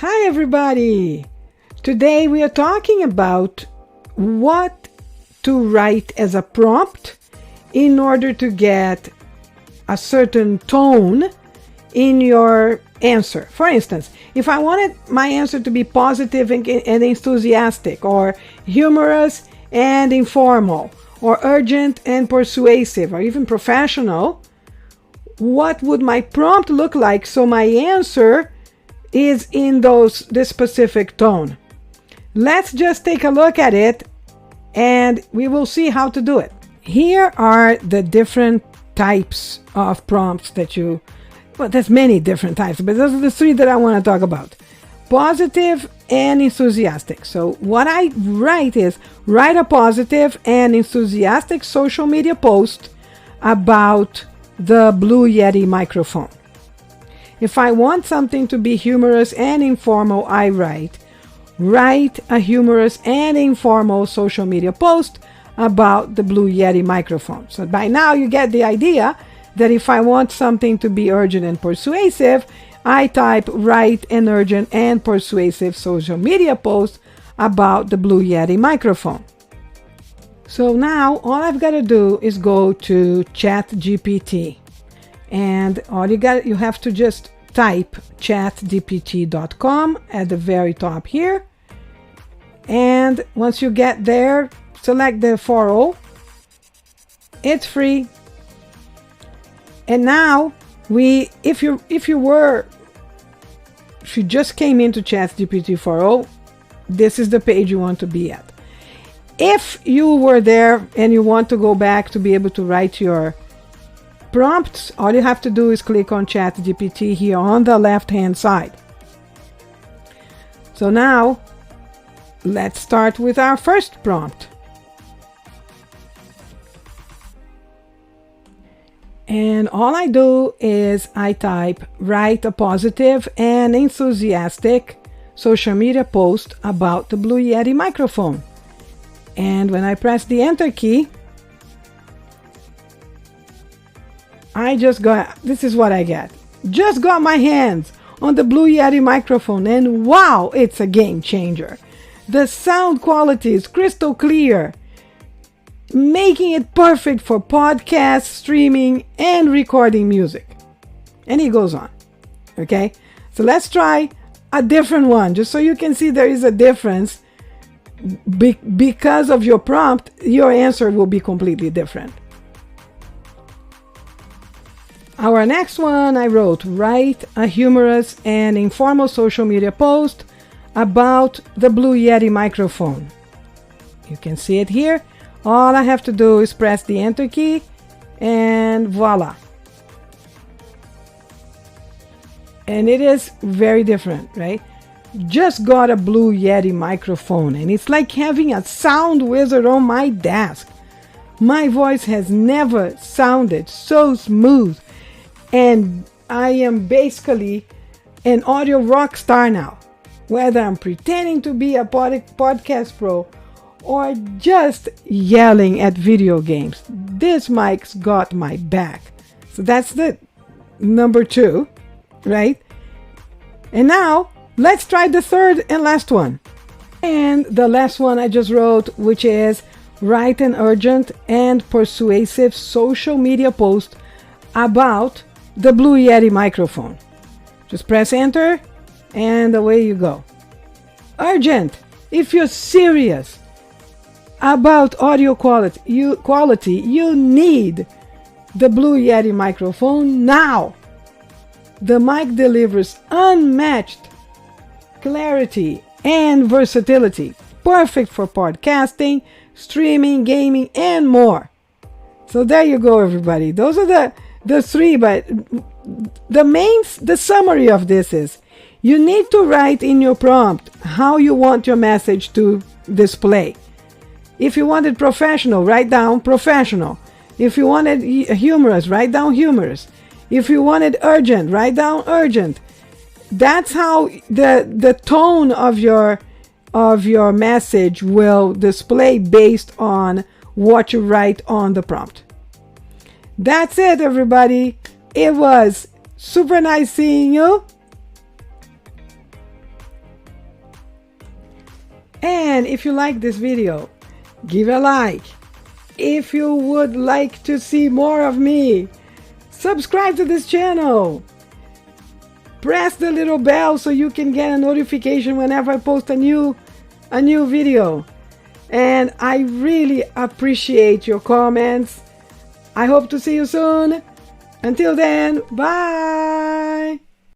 Hi everybody! Today we are talking about what to write as a prompt in order to get a certain tone in your answer. For instance, if I wanted my answer to be positive and enthusiastic, or humorous and informal, or urgent and persuasive, or even professional, what would my prompt look like so my answer is in this specific tone? Let's just take a look at it and we will see how to do it. Here are the different types of prompts there's many different types, but those are the three that I want to talk about. Positive and enthusiastic. So what I write is, write a positive and enthusiastic social media post about the Blue Yeti microphone. If I want something to be humorous and informal, I write a humorous and informal social media post about the Blue Yeti microphone. So by now you get the idea that if I want something to be urgent and persuasive, I type write an urgent and persuasive social media post about the Blue Yeti microphone. So now all I've got to do is go to ChatGPT. And you have to just type chatgpt.com at the very top here. And once you get there, select the 4.0. It's free. And now if you just came into ChatGPT 4.0, this is the page you want to be at. If you were there and you want to go back to be able to write your prompts, all you have to do is click on ChatGPT here on the left hand side. So now let's start with our first prompt. And all I do is I type write a positive and enthusiastic social media post about the Blue Yeti microphone. And when I press the enter key, this is what I get. Just got my hands on the Blue Yeti microphone, and wow, it's a game changer. The sound quality is crystal clear, making it perfect for podcasts, streaming, and recording music. And he goes on. Okay, so let's try a different one, just so you can see there is a difference. Because of your prompt, your answer will be completely different. Our next one, I wrote write a humorous and informal social media post about the Blue Yeti microphone. You can see it here. All I have to do is press the enter key and voila. And it is very different, right? Just got a Blue Yeti microphone and it's like having a sound wizard on my desk. My voice has never sounded so smooth, and I am basically an audio rock star now. Whether I'm pretending to be a podcast pro or just yelling at video games, this mic's got my back. So that's the number 2, right? And now let's try the third and last one. And the last one I just wrote, which is write an urgent and persuasive social media post about the Blue Yeti microphone. Just press enter and away you go. Urgent. If you're serious about audio quality, you need the Blue Yeti microphone now. The mic delivers unmatched clarity and versatility, perfect for podcasting, streaming, gaming, and more. So there you go, everybody. Those are the three, but the summary of this is you need to write in your prompt how you want your message to display. If you wanted professional, write down professional. If you wanted humorous, write down humorous. If you wanted urgent, write down urgent. That's how the tone of your message will display based on what you write on the prompt. That's it, everybody. It was super nice seeing you. And if you like this video, give a like. If you would like to see more of me, subscribe to this channel. Press the little bell so you can get a notification whenever I post a new video. And I really appreciate your comments. I hope to see you soon. Until then, bye.